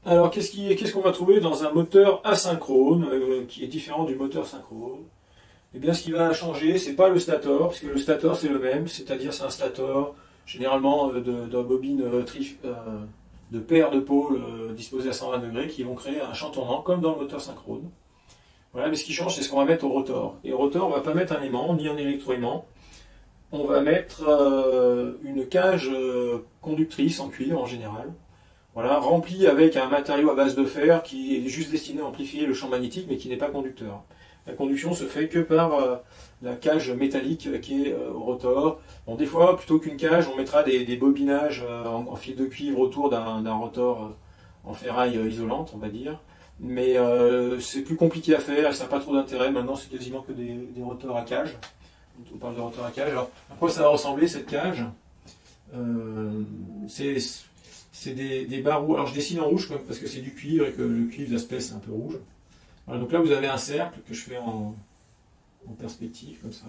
Alors, qu'est-ce qu'on va trouver dans un moteur asynchrone, qui est différent du moteur synchrone? Eh bien, ce qui va changer, c'est pas le stator, parce que le stator c'est le même, c'est-à-dire c'est un stator, généralement de bobine de paires de pôles disposées à 120 degrés, qui vont créer un champ tournant, comme dans le moteur synchrone. Voilà, mais ce qui change, c'est ce qu'on va mettre au rotor. Et au rotor, on va pas mettre un aimant, ni un électroaimant. On va mettre une cage conductrice en cuivre en général. Voilà, remplie avec un matériau à base de fer qui est juste destiné à amplifier le champ magnétique, mais qui n'est pas conducteur. La conduction se fait que par la cage métallique qui est au rotor. Bon, des fois, plutôt qu'une cage, on mettra des bobinages en fil de cuivre autour d'un rotor en ferraille isolante, on va dire. Mais c'est plus compliqué à faire, ça n'a pas trop d'intérêt. Maintenant, c'est quasiment que des rotors à cage. On parle de rotor à cage. Alors, à quoi ça va ressembler cette cage? C'est des barres rouges. Alors, je dessine en rouge parce que c'est du cuivre et que le cuivre d'aspect c'est un peu rouge. Voilà, donc là, vous avez un cercle que je fais en perspective, comme ça.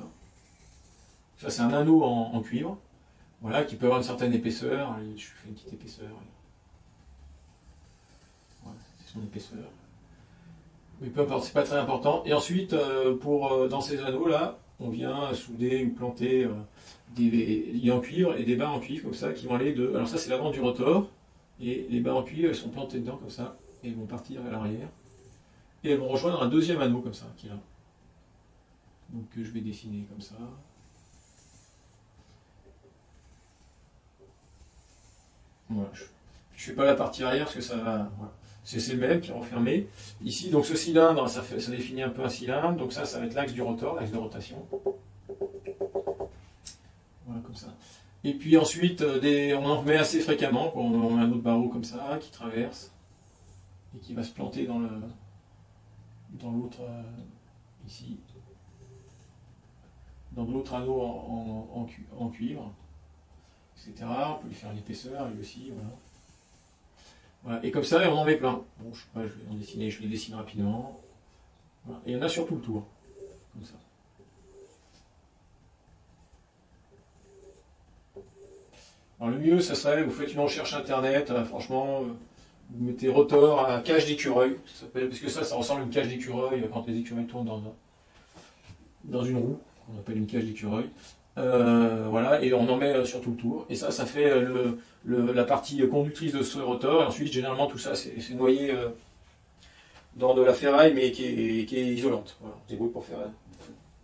Ça, c'est un anneau en cuivre, voilà, qui peut avoir une certaine épaisseur. Allez, je fais une petite épaisseur. Voilà, c'est son épaisseur. Mais peu importe, c'est pas très important. Et ensuite, dans ces anneaux-là, on vient souder ou planter des liens en cuivre et des barres en cuivre, comme ça, qui vont aller de... Alors ça, c'est l'avant du rotor. Et les barres en cuivre, elles sont plantées dedans, comme ça, et elles vont partir à l'arrière. Et elles vont rejoindre un deuxième anneau, comme ça, qui est là. Donc je vais dessiner comme ça. Voilà. Je ne fais pas la partie arrière parce que ça va. Voilà. C'est le même qui est renfermé. Ici, donc ce cylindre, ça définit un peu un cylindre. Donc ça va être l'axe du rotor, l'axe de rotation. Voilà, comme ça. Et puis ensuite, on en met assez fréquemment. On met un autre barreau comme ça qui traverse et qui va se planter dans l'autre ici. Dans l'autre anneau en cuivre, etc. On peut lui faire l'épaisseur, lui aussi, voilà. Voilà. Et comme ça, on en met plein. Bon, je sais pas, je les dessine rapidement. Voilà. Et il y en a sur tout le tour, comme ça. Alors le mieux, ça serait, vous faites une recherche internet, franchement, vous mettez rotor à cage d'écureuil, parce que ça ressemble à une cage d'écureuil quand les écureuils tournent dans une roue. On appelle une cage d'écureuil. Voilà, et on en met sur tout le tour. Et ça fait la partie conductrice de ce rotor. Et ensuite, généralement, tout ça, c'est noyé dans de la ferraille, mais qui est isolante. Voilà, on se débrouille pour faire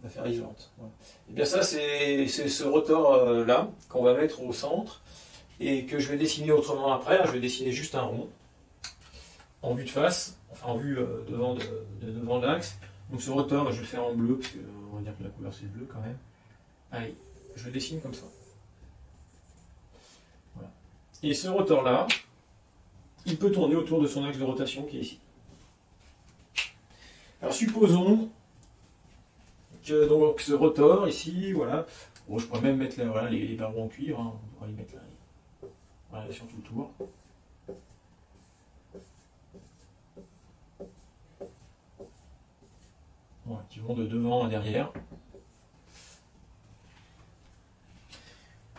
la ferraille isolante. Voilà. Et bien ça, c'est ce rotor-là qu'on va mettre au centre et que je vais dessiner autrement après. Je vais dessiner juste un rond en vue de face, enfin en vue devant l'axe. Donc ce rotor, je vais le faire en bleu, parce qu'on va dire que la couleur c'est bleu quand même. Allez, je le dessine comme ça. Voilà. Et ce rotor-là, il peut tourner autour de son axe de rotation qui est ici. Alors supposons que donc, ce rotor ici, voilà, bon, je pourrais même mettre là, voilà, les barreaux en cuivre, hein, on pourrait les mettre là, voilà, sur tout le tour. Voilà, qui vont de devant à derrière.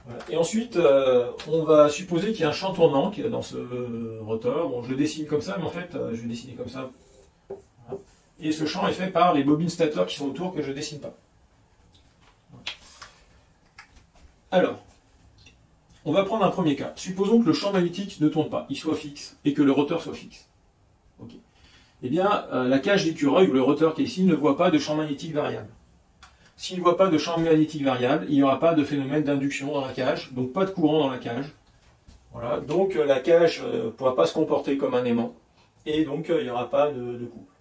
Voilà. Et ensuite, on va supposer qu'il y a un champ tournant qui est dans ce rotor. Bon, je le dessine comme ça, mais en fait, je vais dessiner comme ça. Voilà. Et ce champ est fait par les bobines stator qui sont autour que je ne dessine pas. Voilà. Alors, on va prendre un premier cas. Supposons que le champ magnétique ne tourne pas, il soit fixe, et que le rotor soit fixe. Okay. Eh bien, la cage d'écureuil, ou le rotor qui est ici, ne voit pas de champ magnétique variable. S'il ne voit pas de champ magnétique variable, il n'y aura pas de phénomène d'induction dans la cage, donc pas de courant dans la cage. Voilà, donc la cage ne pourra pas se comporter comme un aimant, et donc il n'y aura pas de couple.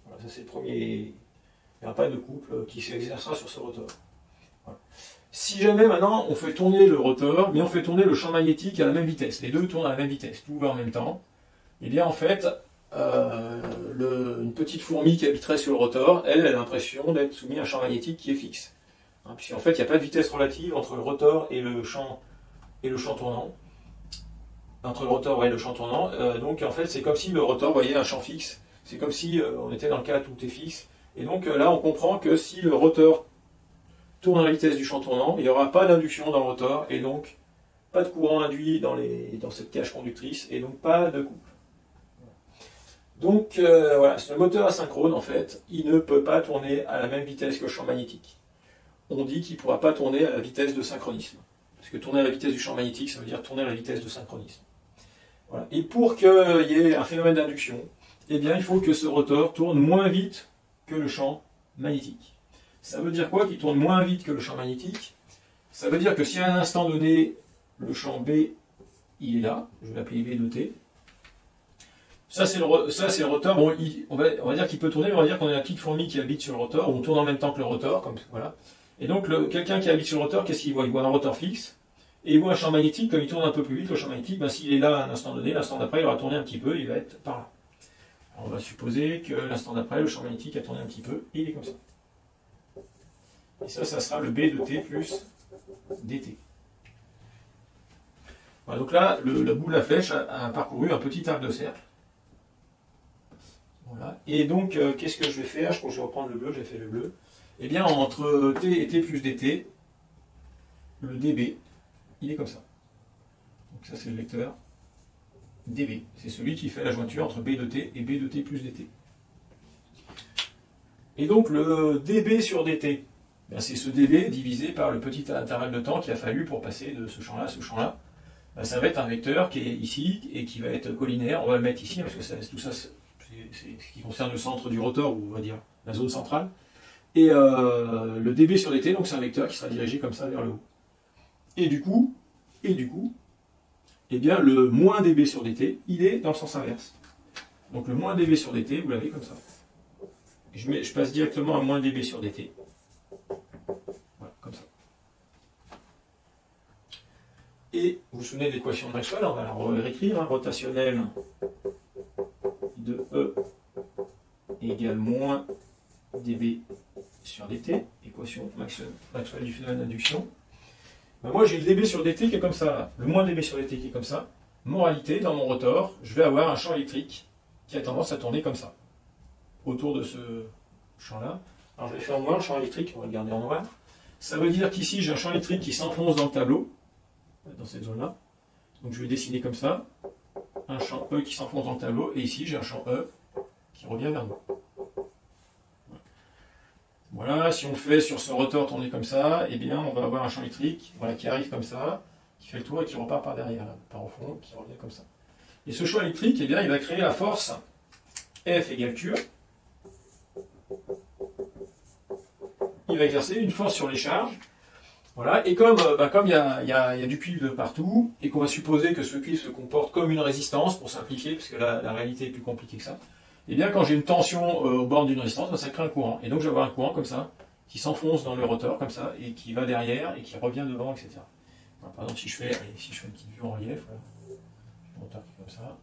Voilà, ça c'est le premier. Il n'y aura pas de couple qui s'exercera sur ce rotor. Voilà. Si jamais maintenant on fait tourner le rotor, mais on fait tourner le champ magnétique à la même vitesse, les deux tournent à la même vitesse, tout va en même temps, et bien en fait, une petite fourmi qui habiterait sur le rotor, elle a l'impression d'être soumise à un champ magnétique qui est fixe. Hein, puisqu'en fait, il n'y a pas de vitesse relative entre le rotor et le champ tournant. Entre le rotor et le champ tournant. Donc en fait, c'est comme si le rotor voyait un champ fixe. C'est comme si on était dans le cas où tout est fixe. Et donc là, on comprend que si le rotor tourne à la vitesse du champ tournant, il n'y aura pas d'induction dans le rotor, et donc pas de courant induit dans cette cage conductrice, et donc pas de couple. Donc voilà, ce moteur asynchrone, en fait, il ne peut pas tourner à la même vitesse que le champ magnétique. On dit qu'il ne pourra pas tourner à la vitesse de synchronisme. Parce que tourner à la vitesse du champ magnétique, ça veut dire tourner à la vitesse de synchronisme. Voilà. Et pour qu'il y ait un phénomène d'induction, eh bien, il faut que ce rotor tourne moins vite que le champ magnétique. Ça veut dire quoi qu'il tourne moins vite que le champ magnétique? Ça veut dire que si à un instant donné, le champ B, il est là, je vais l'appeler B de T. Ça, c'est le rotor. Bon, on va dire qu'il peut tourner, mais on va dire qu'on a la petite fourmi qui habite sur le rotor. On tourne en même temps que le rotor, comme voilà. Et donc, quelqu'un qui habite sur le rotor, qu'est-ce qu'il voit? Il voit un rotor fixe, et il voit un champ magnétique. Comme il tourne un peu plus vite, le champ magnétique, ben, s'il est là à un instant donné, l'instant d'après, il va tourner un petit peu, il va être par là. Alors, on va supposer que l'instant d'après, le champ magnétique a tourné un petit peu, et il est comme ça. Et ça sera le B de T plus dt. Voilà, donc là, le bout de la flèche a parcouru un petit arc de cercle. Voilà. Et donc, qu'est-ce que je vais faire? Je crois que je vais reprendre le bleu, j'ai fait le bleu. Eh bien, entre T et T plus dt, le dB, il est comme ça. Donc ça, c'est le vecteur dB. C'est celui qui fait la jointure entre B de T et B de T plus dt. Et donc, le dB sur dt, c'est ce dB divisé par le petit intervalle de temps qu'il a fallu pour passer de ce champ-là à ce champ-là. Ben, ça va être un vecteur qui est ici et qui va être collinaire. On va le mettre ici parce que tout ça, c'est ce qui concerne le centre du rotor, ou on va dire la zone centrale. Et le dB sur dt, donc c'est un vecteur qui sera dirigé comme ça vers le haut. Et du coup, eh bien, le moins dB sur dt, il est dans le sens inverse. Donc le moins dB sur dt, vous l'avez comme ça. Je passe directement à moins dB sur dt. Voilà, comme ça. Et vous vous souvenez de l'équation de Maxwell, on va la réécrire, hein, rotationnelle de E égale moins dB sur dt, équation Maxwell du phénomène d'induction. Ben moi j'ai le dB sur dt qui est comme ça, le moins dB sur dt qui est comme ça. Moralité, dans mon rotor, je vais avoir un champ électrique qui a tendance à tourner comme ça, autour de ce champ-là. Alors je vais faire en noir le champ électrique, on va le garder en noir. Ça veut dire qu'ici j'ai un champ électrique qui s'enfonce dans le tableau, dans cette zone-là. Donc je vais dessiner comme ça, un champ E qui s'enfonce dans le tableau, et ici j'ai un champ E qui revient vers nous. Voilà, si on fait sur ce rotor tourner comme ça, eh bien on va avoir un champ électrique, voilà, qui arrive comme ça, qui fait le tour et qui repart par derrière, par au fond, qui revient comme ça. Et ce champ électrique, eh bien, il va créer la force F égale Q. Il va exercer une force sur les charges. Voilà, et comme il y a du cuivre de partout, et qu'on va supposer que ce cuivre se comporte comme une résistance, pour simplifier, parce que la réalité est plus compliquée que ça, et bien quand j'ai une tension aux bornes d'une résistance, ça crée un courant. Et donc je vais avoir un courant comme ça, qui s'enfonce dans le rotor, comme ça, et qui va derrière, et qui revient devant, etc. Voilà, par exemple, si je fais une petite vue en relief, voilà, le rotor qui est comme ça,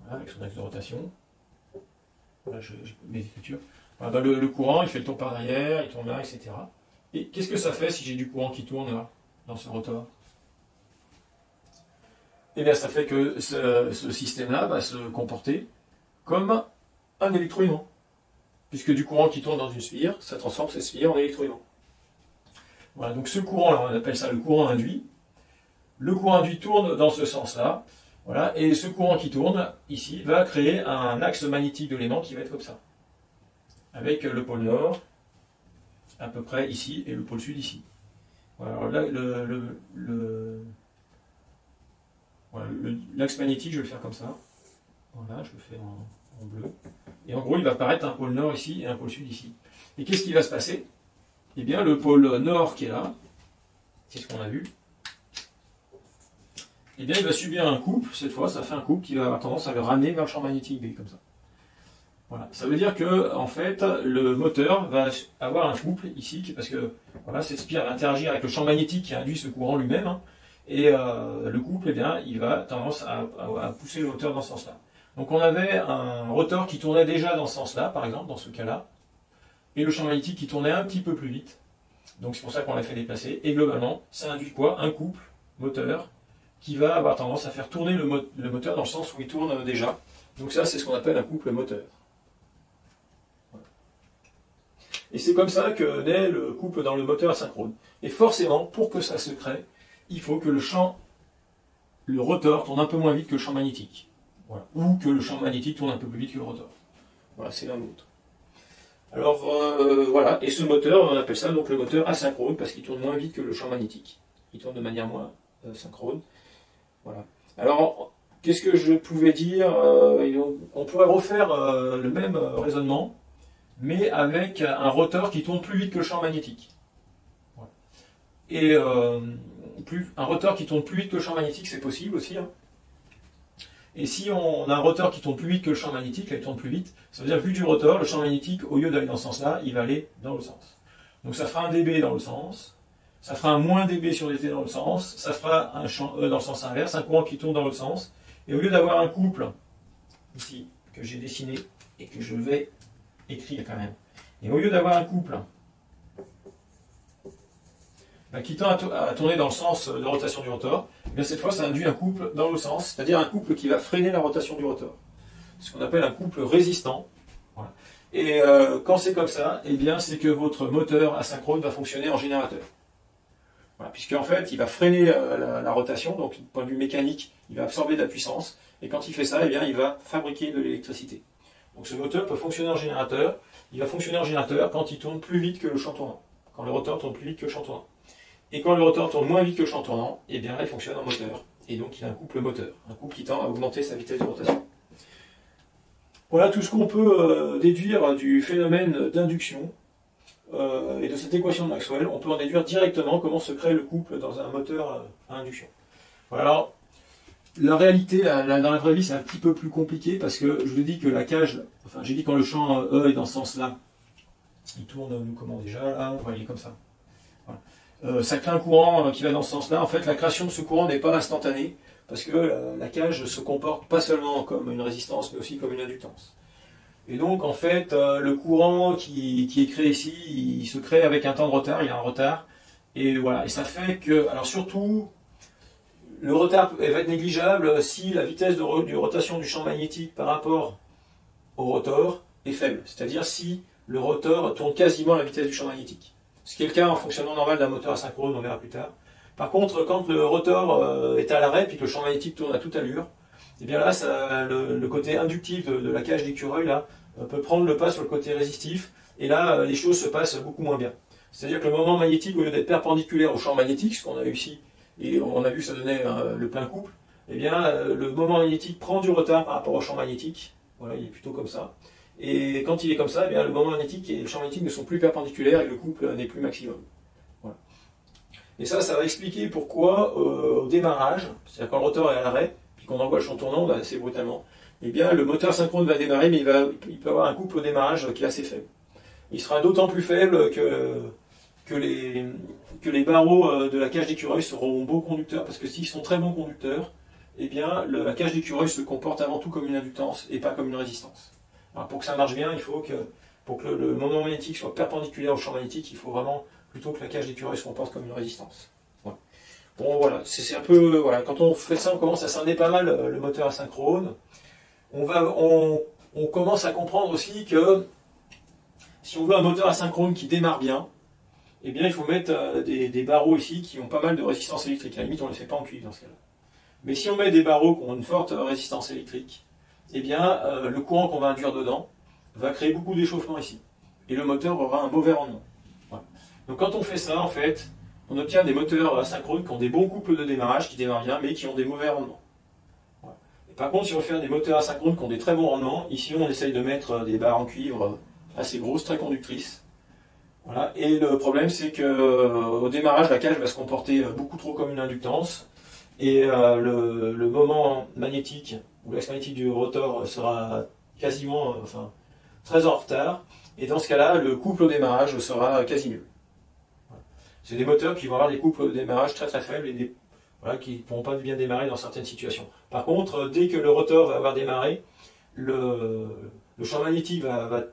voilà, avec son axe de rotation, voilà, j'ai mes écritures. Voilà, le courant, il fait le tour par derrière, il tourne là, etc. Et qu'est-ce que ça fait si j'ai du courant qui tourne là, dans ce rotor? Eh bien, ça fait que ce système-là va se comporter comme un électroaimant. Puisque du courant qui tourne dans une sphère, ça transforme cette sphère en électroaimant. Voilà, donc ce courant-là, on appelle ça le courant induit. Le courant induit tourne dans ce sens-là. Voilà, et ce courant qui tourne, ici, va créer un axe magnétique de l'aimant qui va être comme ça. Avec le pôle nord, à peu près ici, et le pôle sud ici. Voilà, alors là, voilà, l'axe magnétique, je vais le faire comme ça. Voilà, je le fais en bleu. Et en gros, il va apparaître un pôle nord ici et un pôle sud ici. Et qu'est-ce qui va se passer? Eh bien, le pôle nord qui est là, c'est ce qu'on a vu, eh bien, il va subir un couple. Cette fois, ça fait un couple qui va avoir tendance à le ramener vers le champ magnétique B, comme ça. Voilà. Ça veut dire que, en fait, le moteur va avoir un couple ici, parce que voilà, cette spire va interagir avec le champ magnétique qui induit ce courant lui-même, hein, et le couple, eh bien, il va tendance à pousser le moteur dans ce sens-là. Donc on avait un rotor qui tournait déjà dans ce sens-là, par exemple, dans ce cas-là, et le champ magnétique qui tournait un petit peu plus vite. Donc c'est pour ça qu'on l'a fait déplacer. Et globalement, ça induit quoi? Un couple moteur qui va avoir tendance à faire tourner le moteur dans le sens où il tourne déjà. Donc ça, c'est ce qu'on appelle un couple moteur. Voilà. Et c'est comme ça que naît le couple dans le moteur asynchrone. Et forcément, pour que ça se crée, il faut que le rotor tourne un peu moins vite que le champ magnétique. Voilà. Ou que le champ magnétique tourne un peu plus vite que le rotor. Voilà, c'est l'un ou l'autre. Alors voilà, et ce moteur, on appelle ça donc le moteur asynchrone parce qu'il tourne moins vite que le champ magnétique. Il tourne de manière moins synchrone. Voilà. Alors, qu'est-ce que je pouvais dire on pourrait refaire le même raisonnement, mais avec un rotor qui tourne plus vite que le champ magnétique. Voilà. Et un rotor qui tourne plus vite que le champ magnétique, c'est possible aussi. Hein. Et si on a un rotor qui tourne plus vite que le champ magnétique, là il tourne plus vite, ça veut dire vu du rotor, le champ magnétique, au lieu d'aller dans ce sens-là, il va aller dans l'autre sens. Donc ça fera un dB dans le sens, ça fera un moins dB sur dt dans le sens, ça fera un champ E dans le sens inverse, un courant qui tourne dans l'autre sens, et au lieu d'avoir un couple, ici, que j'ai dessiné, et que je vais écrire quand même, et au lieu d'avoir un couple qui tend à tourner dans le sens de rotation du rotor, eh bien cette fois ça induit un couple dans l'autre sens, c'est-à-dire un couple qui va freiner la rotation du rotor. Ce qu'on appelle un couple résistant. Voilà. Et quand c'est comme ça, eh bien c'est que votre moteur asynchrone va fonctionner en générateur. Voilà, puisqu'en fait il va freiner la rotation, donc du point de vue mécanique, il va absorber de la puissance, et quand il fait ça, eh bien il va fabriquer de l'électricité. Donc ce moteur peut fonctionner en générateur, il va fonctionner en générateur quand il tourne plus vite que le champ tournant, quand le rotor tourne plus vite que le champ tournant. Et quand le rotor tourne moins vite que le champ tournant, eh bien là il fonctionne en moteur. Et donc il a un couple moteur, un couple qui tend à augmenter sa vitesse de rotation. Voilà tout ce qu'on peut déduire du phénomène d'induction et de cette équation de Maxwell. On peut en déduire directement comment se crée le couple dans un moteur à induction. Voilà, alors, la réalité, dans la vraie vie, c'est un petit peu plus compliqué parce que je vous dis que la cage, enfin j'ai dit quand le champ E est dans ce sens-là, il tourne comment déjà là, ouais, il est comme ça. Voilà. Ça crée un courant qui va dans ce sens-là. En fait, la création de ce courant n'est pas instantanée, parce que la cage se comporte pas seulement comme une résistance, mais aussi comme une inductance. Et donc, en fait, le courant qui est créé ici, il se crée avec un temps de retard, il y a un retard. Et voilà, et ça fait que, alors surtout, le retard va être négligeable si la vitesse de rotation du champ magnétique par rapport au rotor est faible. C'est-à-dire si le rotor tourne quasiment à la vitesse du champ magnétique. Ce qui est le cas en fonctionnement normal d'un moteur asynchrone, on verra plus tard. Par contre, quand le rotor est à l'arrêt, puis que le champ magnétique tourne à toute allure, et bien là, le côté inductif de la cage d'écureuil là, peut prendre le pas sur le côté résistif, et là, les choses se passent beaucoup moins bien. C'est-à-dire que le moment magnétique, au lieu d'être perpendiculaire au champ magnétique, ce qu'on a eu ici, et on a vu que ça donnait le plein couple, eh bien, le moment magnétique prend du retard par rapport au champ magnétique. Voilà, il est plutôt comme ça. Et quand il est comme ça, eh bien, le moment magnétique et le champ magnétique ne sont plus perpendiculaires et le couple n'est plus maximum. Voilà. Et ça va expliquer pourquoi au démarrage, c'est-à-dire quand le rotor est à l'arrêt, puis qu'on envoie le champ tournant assez brutalement, eh bien, le moteur synchrone va démarrer, mais il peut avoir un couple au démarrage qui est assez faible. Il sera d'autant plus faible que les barreaux de la cage d'écureuil seront bons conducteurs, parce que s'ils sont très bons conducteurs, eh bien, la cage d'écureuil se comporte avant tout comme une inductance et pas comme une résistance. Alors pour que ça marche bien, il faut que, pour que le moment magnétique soit perpendiculaire au champ magnétique, il faut vraiment plutôt que la cage d'écureuil se comporte comme une résistance. Voilà. Bon voilà, c'est un peu, voilà, quand on fait ça, on commence à scinder pas mal le moteur asynchrone. On commence à comprendre aussi que si on veut un moteur asynchrone qui démarre bien, eh bien il faut mettre des barreaux ici qui ont pas mal de résistance électrique. À la limite, on ne les fait pas en cuivre dans ce cas-là. Mais si on met des barreaux qui ont une forte résistance électrique, eh bien, le courant qu'on va induire dedans va créer beaucoup d'échauffement ici. Et le moteur aura un mauvais rendement. Voilà. Donc quand on fait ça, en fait, on obtient des moteurs asynchrones qui ont des bons couples de démarrage, qui démarrent bien, mais qui ont des mauvais rendements. Voilà. Et par contre, si on veut faire des moteurs asynchrones qui ont des très bons rendements, ici on essaye de mettre des barres en cuivre assez grosses, très conductrices. Voilà. Et le problème, c'est qu'au démarrage, la cage va se comporter beaucoup trop comme une inductance. Et le moment magnétique ou l'axe magnétique du rotor sera quasiment, très en retard. Et dans ce cas-là, le couple au démarrage sera quasi nul. Voilà. C'est des moteurs qui vont avoir des couples au démarrage très très faibles et qui ne pourront pas bien démarrer dans certaines situations. Par contre, dès que le rotor va avoir démarré, le champ magnétique va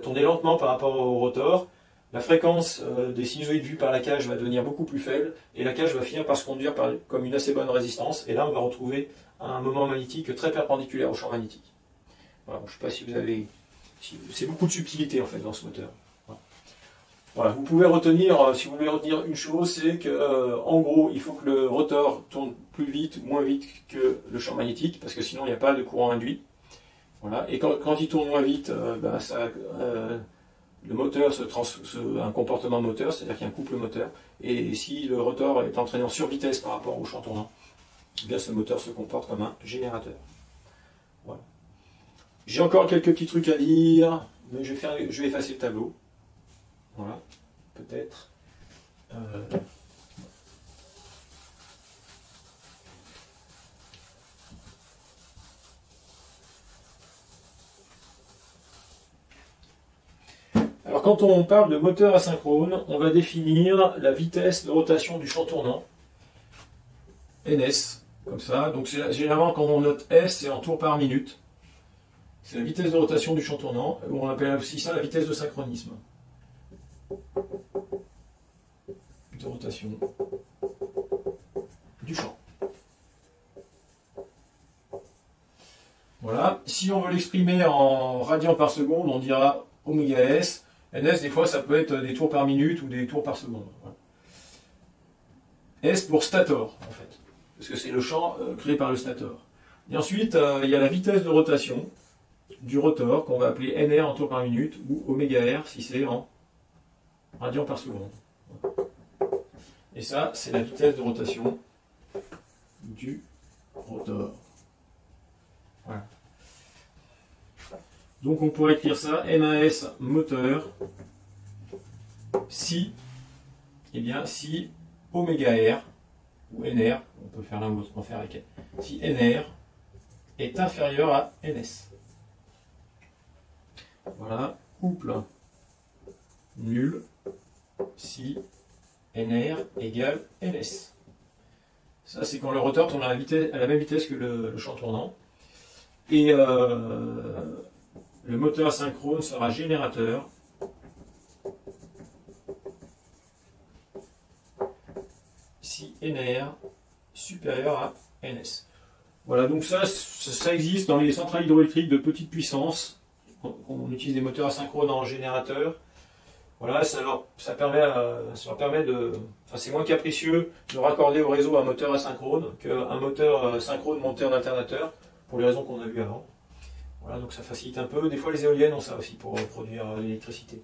tourner lentement par rapport au rotor. La fréquence des sinusoïdes vus par la cage va devenir beaucoup plus faible et la cage va finir par se conduire comme une assez bonne résistance. Et là, on va retrouver un moment magnétique très perpendiculaire au champ magnétique. Voilà, je ne sais pas si vous avez... C'est beaucoup de subtilité en fait dans ce moteur. Voilà. Voilà, vous pouvez retenir, si vous voulez retenir une chose, c'est que en gros, il faut que le rotor tourne plus vite, moins vite que le champ magnétique, parce que sinon il n'y a pas de courant induit. Voilà. Et quand il tourne moins vite, le moteur a un comportement moteur, c'est-à-dire qu'il y a un couple moteur. Et si le rotor est entraîné en survitesse par rapport au champ tournant, eh bien ce moteur se comporte comme un générateur. Voilà. J'ai encore quelques petits trucs à dire, mais je vais effacer le tableau. Voilà, peut-être. Alors quand on parle de moteur asynchrone, on va définir la vitesse de rotation du champ tournant, ns, comme ça. Donc généralement quand on note S, c'est en tours par minute. C'est la vitesse de rotation du champ tournant, ou on appelle aussi ça la vitesse de synchronisme. De rotation du champ. Voilà. Si on veut l'exprimer en radians par seconde, on dira oméga s. ns, des fois, ça peut être des tours par minute ou des tours par seconde. Voilà. S pour stator, en fait, parce que c'est le champ créé par le stator. Et ensuite, il y a la vitesse de rotation du rotor, qu'on va appeler nr en tours par minute, ou oméga r si c'est en radians par seconde. Et ça, c'est la vitesse de rotation du rotor. Voilà. Donc on pourrait écrire ça, NAS moteur, si, eh bien, si oméga R, ou NR, on peut faire l'un ou l'autre, on va faire avec elle, si NR est inférieur à NS. Voilà, couple nul, si NR égale NS. Ça, c'est quand le rotor tourne à la même vitesse que le champ tournant. Et le moteur asynchrone sera générateur si NR supérieur à NS. Voilà, donc ça existe dans les centrales hydroélectriques de petite puissance. On utilise des moteurs asynchrones en générateur. Voilà, ça leur permet de... Enfin, c'est moins capricieux de raccorder au réseau un moteur asynchrone qu'un moteur synchrone monté en alternateur, pour les raisons qu'on a vues avant. Voilà, donc ça facilite un peu. Des fois, les éoliennes ont ça aussi pour produire l'électricité.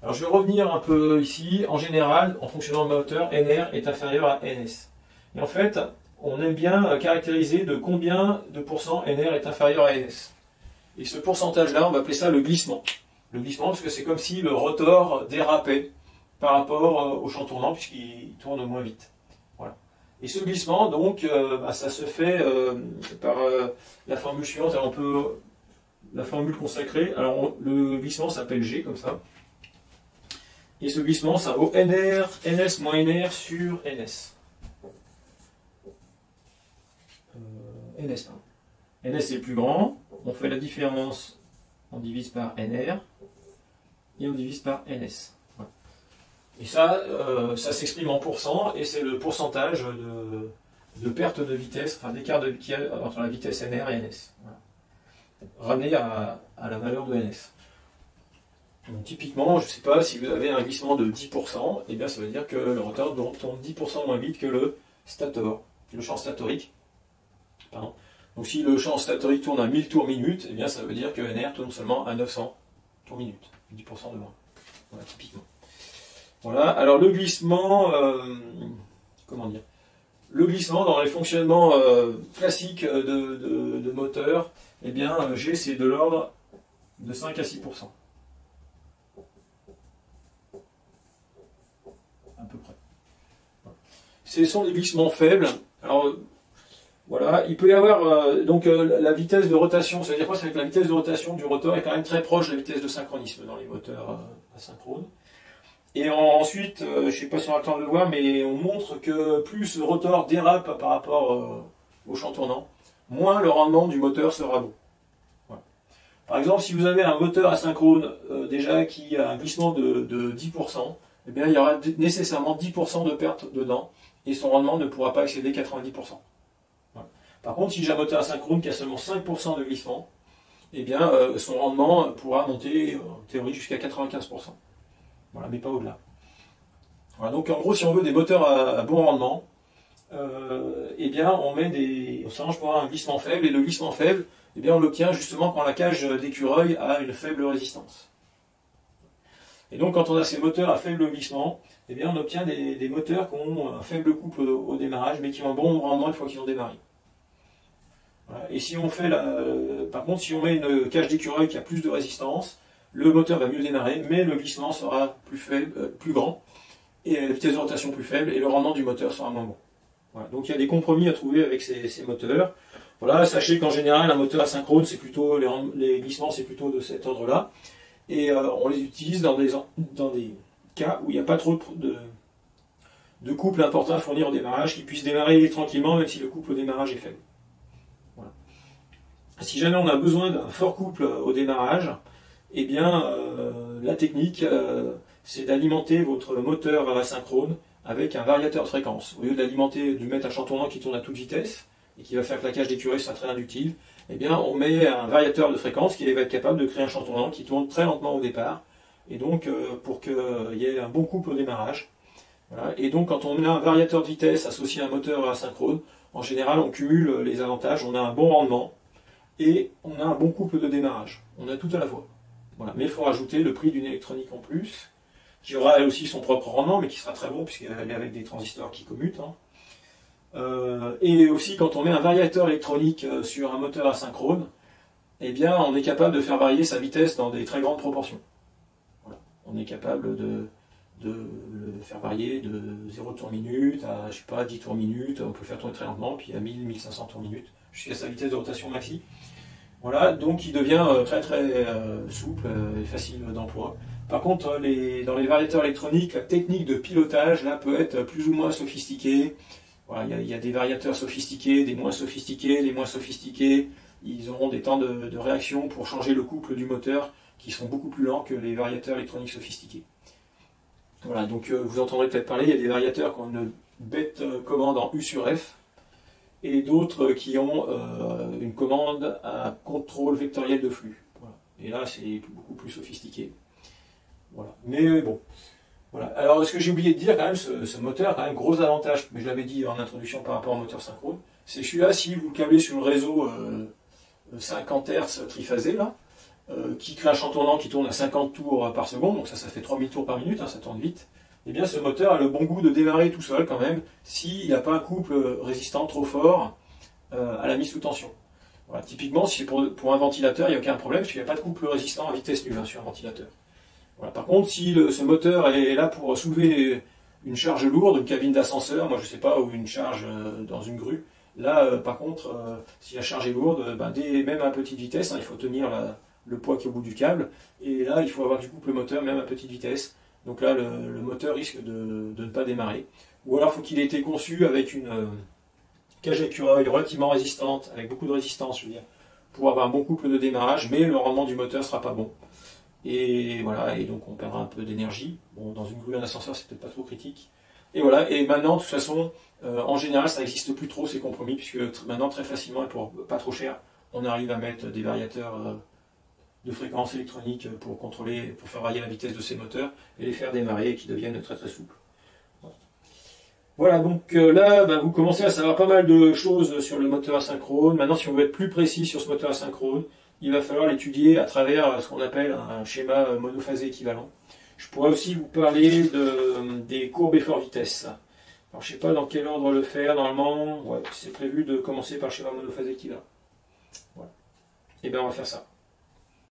Alors, je vais revenir un peu ici. En général, en fonctionnant le moteur, NR est inférieur à NS. Et en fait, on aime bien caractériser de combien de pourcents NR est inférieur à NS. Et ce pourcentage-là, on va appeler ça le glissement. Le glissement, parce que c'est comme si le rotor dérapait par rapport au champ tournant, puisqu'il tourne moins vite. Voilà. Et ce glissement, donc, ça se fait par la formule suivante. Alors, la formule consacrée, alors le glissement s'appelle G, comme ça. Et ce glissement, ça vaut NR, NS moins NR sur NS. NS, pardon. NS est le plus grand, on fait la différence, on divise par NR, et on divise par NS. Voilà. Et ça, ça s'exprime en pourcent, et c'est le pourcentage de perte de vitesse, enfin d'écart qu'il y a entre la vitesse NR et NS. Voilà. Ramené à la valeur de NS. Donc, typiquement, je ne sais pas, si vous avez un glissement de 10%, eh bien ça veut dire que le rotor tourne 10% moins vite que le stator, le champ statorique. Pardon. Donc si le champ statorique tourne à 1000 tours minute, eh bien ça veut dire que NR tourne seulement à 900 tours minute, 10% de moins. Voilà, typiquement. Voilà, alors le glissement, comment dire, le glissement dans les fonctionnements classiques de moteur, eh bien G c'est de l'ordre de 5 à 6%. À peu près. Voilà. Ce sont des glissements faibles. Alors, voilà, il peut y avoir la vitesse de rotation, ça veut dire quoi? C'est que la vitesse de rotation du rotor est quand même très proche de la vitesse de synchronisme dans les moteurs asynchrones. Et ensuite, je ne sais pas si on a le temps de le voir, mais on montre que plus le rotor dérape par rapport au champ tournant, moins le rendement du moteur sera bon. Voilà. Par exemple, si vous avez un moteur asynchrone déjà qui a un glissement de 10%, eh bien, il y aura nécessairement 10% de perte dedans, et son rendement ne pourra pas excéder 90%. Par contre, si j'ai un moteur asynchrone qui a seulement 5% de glissement, eh bien, son rendement pourra monter, en théorie, jusqu'à 95%. voilà, mais pas au-delà. Voilà, donc en gros, si on veut des moteurs à bon rendement, eh bien on s'arrange pour avoir un glissement faible, et le glissement faible, eh bien on l'obtient justement quand la cage d'écureuil a une faible résistance. Et donc quand on a ces moteurs à faible glissement, eh bien on obtient des moteurs qui ont un faible couple au démarrage, mais qui ont un bon rendement une fois qu'ils ont démarré. Voilà. Et si on fait par contre, si on met une cage d'écureuil qui a plus de résistance, le moteur va mieux démarrer, mais le glissement sera plus faible, plus grand, et la vitesse de rotation plus faible, et le rendement du moteur sera moins bon. Voilà. Donc il y a des compromis à trouver avec ces moteurs. Voilà, sachez qu'en général, un moteur asynchrone, c'est plutôt les glissements, c'est plutôt de cet ordre-là. Et on les utilise dans des cas où il n'y a pas trop de couple important à fournir au démarrage, qui puisse démarrer tranquillement, même si le couple au démarrage est faible. Voilà. Si jamais on a besoin d'un fort couple au démarrage, eh bien, la technique, c'est d'alimenter votre moteur asynchrone avec un variateur de fréquence. Au lieu de mettre un champ tournant qui tourne à toute vitesse, et qui va faire que la cage d'écureuil sera très inductive, eh bien, on met un variateur de fréquence qui va être capable de créer un champ tournant qui tourne très lentement au départ, et donc pour qu'il y ait un bon couple au démarrage. Voilà. Et donc, quand on a un variateur de vitesse associé à un moteur asynchrone, en général, on cumule les avantages, on a un bon rendement, et on a un bon couple de démarrage. On a tout à la fois. Voilà. Mais il faut rajouter le prix d'une électronique en plus, qui aura elle aussi son propre rendement, mais qui sera très bon, puisqu'elle est avec des transistors qui commutent. Et aussi, quand on met un variateur électronique sur un moteur asynchrone, eh bien, on est capable de faire varier sa vitesse dans des très grandes proportions. Voilà. On est capable de le faire varier de 0 tours minute à, je sais pas, 10 tours minute. On peut le faire tourner très lentement, puis à 1000-1500 tours minute, jusqu'à sa vitesse de rotation maxi. Voilà, donc il devient très souple et facile d'emploi. Par contre, dans les variateurs électroniques, la technique de pilotage là peut être plus ou moins sophistiquée. Voilà, il y a des variateurs sophistiqués, des moins sophistiqués, les moins sophistiqués. Ils auront des temps de réaction pour changer le couple du moteur qui sont beaucoup plus lents que les variateurs électroniques sophistiqués. Voilà, donc vous entendrez peut-être parler, il y a des variateurs qui ont une bête commande en U sur F, et d'autres qui ont une commande à contrôle vectoriel de flux. Voilà. Et là, c'est beaucoup plus sophistiqué. Voilà. Mais bon. Voilà. Alors, ce que j'ai oublié de dire, quand même, ce moteur a quand même gros avantage, mais je l'avais dit en introduction par rapport au moteur synchrone, c'est celui-là, si vous le câblez sur le réseau 50 Hz triphasé, là, qui crée un champ tournant qui tourne à 50 tours par seconde, donc ça fait 3000 tours par minute, hein, ça tourne vite, eh bien ce moteur a le bon goût de démarrer tout seul quand même, s'il n'y a pas un couple résistant trop fort à la mise sous tension. Voilà. Typiquement, si c'est pour un ventilateur, il n'y a aucun problème, parce qu'il n'y a pas de couple résistant à vitesse nulle sur un ventilateur. Voilà. Par contre, si ce moteur est là pour soulever une charge lourde, une cabine d'ascenseur, moi je sais pas, ou une charge dans une grue, là par contre, si la charge est lourde, même à petite vitesse, hein, il faut tenir le poids qui est au bout du câble, et là il faut avoir du couple moteur même à petite vitesse, donc là le moteur risque de ne pas démarrer. Ou alors il faut qu'il ait été conçu avec une cage d'écureuil relativement résistante, avec beaucoup de résistance, je veux dire, pour avoir un bon couple de démarrage, mais le rendement du moteur sera pas bon. Et voilà, et donc on perdra un peu d'énergie. Bon, dans une grue, un ascenseur, c'est peut-être pas trop critique. Et voilà, et maintenant, de toute façon, en général, ça n'existe plus trop ces compromis, puisque maintenant, très facilement, et pour pas trop cher, on arrive à mettre des variateurs de fréquence électronique pour contrôler, pour faire varier la vitesse de ces moteurs, et les faire démarrer et qui deviennent très souples. Voilà, donc là, vous commencez à savoir pas mal de choses sur le moteur asynchrone. Maintenant, si on veut être plus précis sur ce moteur asynchrone, il va falloir l'étudier à travers ce qu'on appelle un schéma monophasé équivalent. Je pourrais aussi vous parler des courbes effort-vitesse. Alors je ne sais pas dans quel ordre le faire, normalement, ouais, c'est prévu de commencer par le schéma monophasé équivalent. Voilà. Et bien on va faire ça.